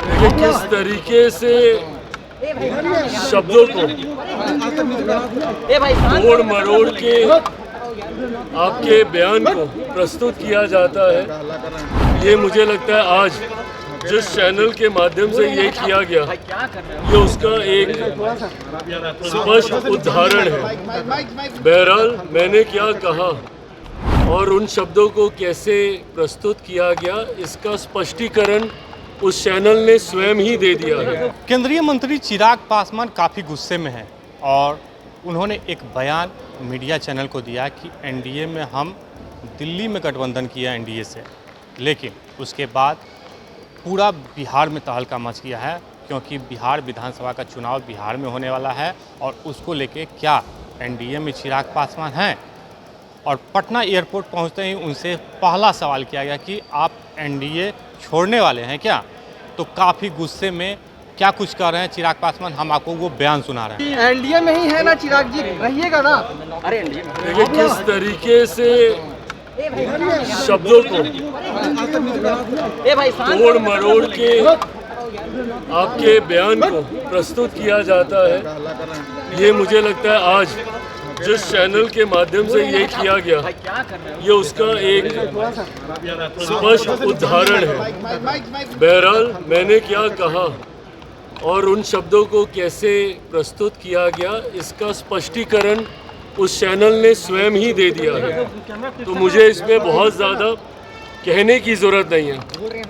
कि किस तरीके से शब्दों को तोड़ मरोड़ के आपके बयान को प्रस्तुत किया जाता है। ये मुझे लगता है आज जिस चैनल के माध्यम से ये किया गया, ये उसका एक स्पष्ट उदाहरण है। बहरहाल मैंने क्या कहा और उन शब्दों को कैसे प्रस्तुत किया गया, इसका स्पष्टीकरण उस चैनल ने स्वयं ही दे दिया है। केंद्रीय मंत्री चिराग पासवान काफ़ी गुस्से में हैं और उन्होंने एक बयान मीडिया चैनल को दिया कि एनडीए में हम दिल्ली में गठबंधन किया एनडीए से, लेकिन उसके बाद पूरा बिहार में तहलका मच गया है क्योंकि बिहार विधानसभा का चुनाव बिहार में होने वाला है और उसको लेके क्या एनडीए में चिराग पासवान हैं। और पटना एयरपोर्ट पहुंचते ही उनसे पहला सवाल किया गया कि आप एनडीए छोड़ने वाले हैं क्या। तो काफ़ी गुस्से में क्या कुछ कह रहे हैं चिराग पासवान, हम आपको वो बयान सुना रहे हैं। एनडीए में ही है ना चिराग जी, रहिएगा ना। अरे देखिए किस तरीके से शब्दों को तोड़ मरोड़ के आपके बयान को प्रस्तुत किया जाता है। ये मुझे लगता है आज जिस चैनल के माध्यम से ये किया गया, ये उसका एक स्पष्ट उदाहरण है। बहरहाल मैंने क्या कहा और उन शब्दों को कैसे प्रस्तुत किया गया, इसका स्पष्टीकरण उस चैनल ने स्वयं ही दे दिया है। तो मुझे इसमें बहुत ज़्यादा कहने की ज़रूरत नहीं है।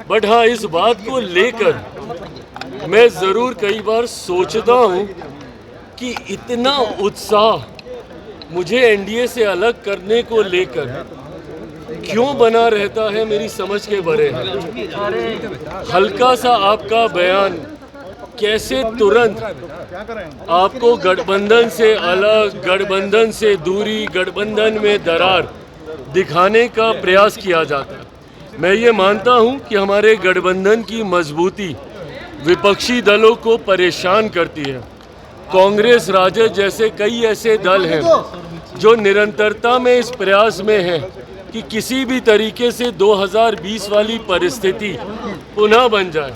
बट हाँ, इस बात को लेकर मैं ज़रूर कई बार सोचता हूँ कि इतना उत्साह मुझे एनडीए से अलग करने को लेकर क्यों बना रहता है, मेरी समझ के परे है। हल्का सा आपका बयान कैसे तुरंत आपको गठबंधन से अलग, गठबंधन से दूरी, गठबंधन में दरार दिखाने का प्रयास किया जाता है। मैं ये मानता हूँ कि हमारे गठबंधन की मजबूती विपक्षी दलों को परेशान करती है। कांग्रेस, राजद जैसे कई ऐसे दल हैं जो निरंतरता में इस प्रयास में हैं कि किसी भी तरीके से 2020 वाली परिस्थिति पुनः बन जाए,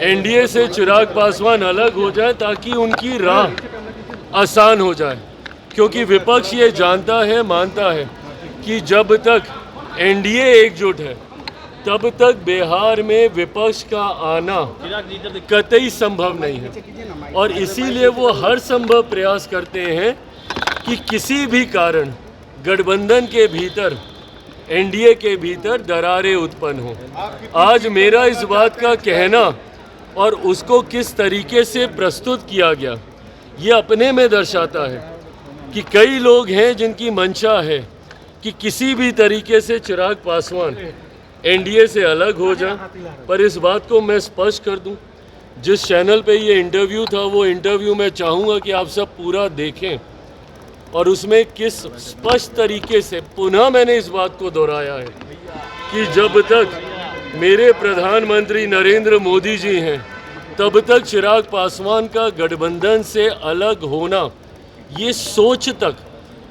एनडीए से चिराग पासवान अलग हो जाए ताकि उनकी राह आसान हो जाए। क्योंकि विपक्ष ये जानता है, मानता है कि जब तक एनडीए एकजुट है तब तक बिहार में विपक्ष का आना कतई संभव नहीं है। और इसीलिए वो हर संभव प्रयास करते हैं कि किसी भी कारण गठबंधन के भीतर, एनडीए के भीतर दरारें उत्पन्न हो। आज मेरा इस बात का कहना और उसको किस तरीके से प्रस्तुत किया गया, ये अपने में दर्शाता है कि कई लोग हैं जिनकी मंशा है कि किसी भी तरीके से चिराग पासवान एनडीए से अलग हो जाए। पर इस बात को मैं स्पष्ट कर दूं, जिस चैनल पे ये इंटरव्यू था, वो इंटरव्यू मैं चाहूँगा कि आप सब पूरा देखें और उसमें किस स्पष्ट तरीके से पुनः मैंने इस बात को दोहराया है कि जब तक मेरे प्रधानमंत्री नरेंद्र मोदी जी हैं तब तक चिराग पासवान का गठबंधन से अलग होना, ये सोच तक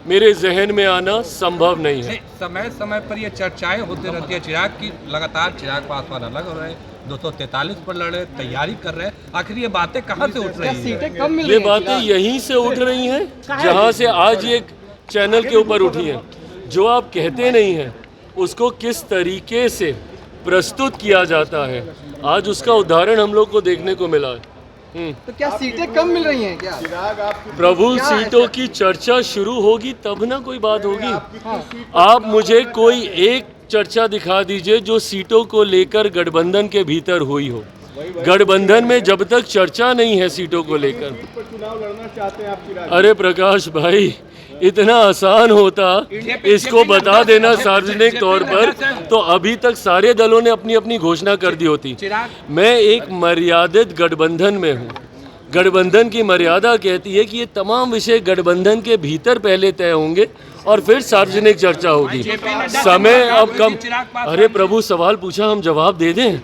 मेरे जहन में आना संभव नहीं है। समय समय पर ये चर्चाएं होती रहती है चिराग की, लगातार चिराग पासवान अलग हो रहे हैं, 243 पर लड़ रहे, तैयारी कर रहे हैं। आखिर ये बातें कहाँ से उठ रही हैं? ये बातें यहीं से उठ रही हैं जहाँ से आज ये चैनल के ऊपर उठी हैं। जो आप कहते नहीं हैं उसको किस तरीके से प्रस्तुत किया जाता है, आज उसका उदाहरण हम लोग को देखने को मिला है। तो क्या सीटें कम मिल रही हैं क्या? प्रभु, सीटों की चर्चा शुरू होगी तब ना कोई बात होगी। आप मुझे कोई एक चर्चा दिखा दीजिए जो सीटों को लेकर गठबंधन के भीतर हुई हो। गठबंधन में जब तक चर्चा नहीं है सीटों को लेकर, अरे प्रकाश भाई, इतना आसान होता इसको बता देना सार्वजनिक तौर पर, तो अभी तक सारे दलों ने अपनी अपनी घोषणा कर दी होती। मैं एक मर्यादित गठबंधन में हूँ। गठबंधन की मर्यादा कहती है कि ये तमाम विषय गठबंधन के भीतर पहले तय होंगे और फिर सार्वजनिक चर्चा होगी। समय अब कम। अरे प्रभु, सवाल पूछा, हम जवाब दे दें,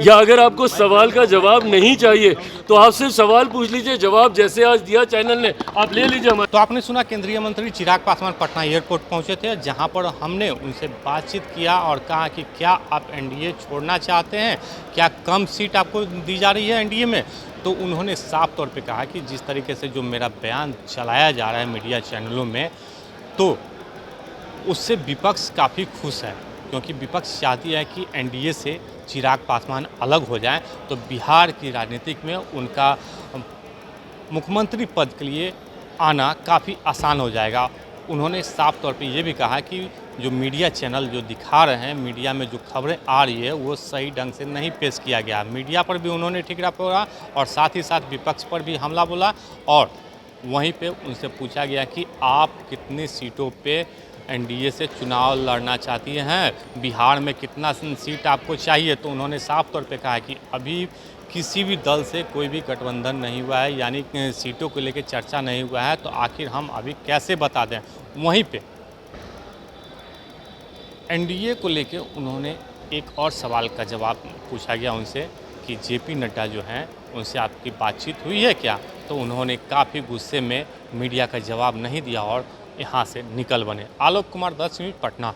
या अगर आपको सवाल का जवाब नहीं चाहिए तो आप सिर्फ सवाल पूछ लीजिए, जवाब जैसे आज दिया चैनल ने आप ले लीजिए हमारे। तो आपने सुना केंद्रीय मंत्री चिराग पासवान पटना एयरपोर्ट पहुंचे थे, जहां पर हमने उनसे बातचीत किया और कहा कि क्या आप एनडीए छोड़ना चाहते हैं, क्या कम सीट आपको दी जा रही है एनडीए में। तो उन्होंने साफ तौर पे कहा कि जिस तरीके से जो मेरा बयान चलाया जा रहा है मीडिया चैनलों में, तो उससे विपक्ष काफ़ी खुश है, क्योंकि विपक्ष चाहती है कि एनडीए से चिराग पासवान अलग हो जाएं, तो बिहार की राजनीतिक में उनका मुख्यमंत्री पद के लिए आना काफ़ी आसान हो जाएगा। उन्होंने साफ तौर पे ये भी कहा कि जो मीडिया चैनल जो दिखा रहे हैं, मीडिया में जो खबरें आ रही है वो सही ढंग से नहीं पेश किया गया। मीडिया पर भी उन्होंने ठिकरा बोला और साथ ही साथ विपक्ष पर भी हमला बोला, और वहीं पे उनसे पूछा गया कि आप कितनी सीटों पे एनडीए से चुनाव लड़ना चाहती हैं, बिहार में कितना सीट आपको चाहिए। तो उन्होंने साफ तौर पे कहा कि अभी किसी भी दल से कोई भी गठबंधन नहीं हुआ है, यानी सीटों को लेकर चर्चा नहीं हुआ है, तो आखिर हम अभी कैसे बता दें। वहीं पे एनडीए को लेकर उन्होंने एक और सवाल का जवाब पूछा गया उनसे कि जेपी नड्डा जो हैं उनसे आपकी बातचीत हुई है क्या। तो उन्होंने काफ़ी गुस्से में मीडिया का जवाब नहीं दिया और यहाँ से निकल बने। आलोक कुमार, 10 मिनट, पटना।